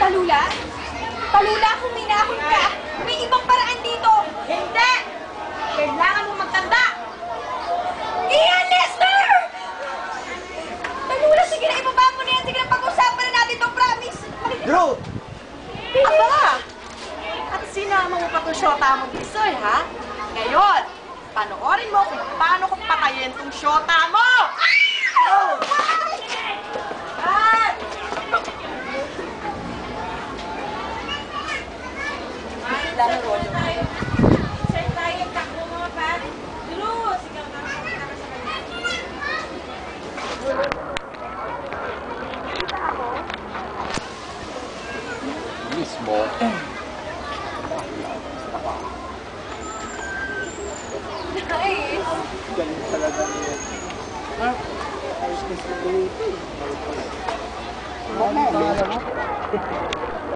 Talula? Talula, huminahon ka! May ibang paraan dito! Hindi! Kailangan mo magtanda! Ian, Lester! Talula, sige na, ibaba mo na yan. Sige na, pag-usapan na natin itong promise. Drew! Aba! At sinama mo pa itong syota mong Tisoy, ha? Ngayon, panoorin mo kung paano ko patayin itong syota mo! Oh! Ah! Lalo, Rollo. Sir, tayo, takbo mo, pa. Drew, sigaw na sa kanya. Kita ako? Mismo. Nice! Galing talaga niya. Ha? Ayos na si Drew. Ano?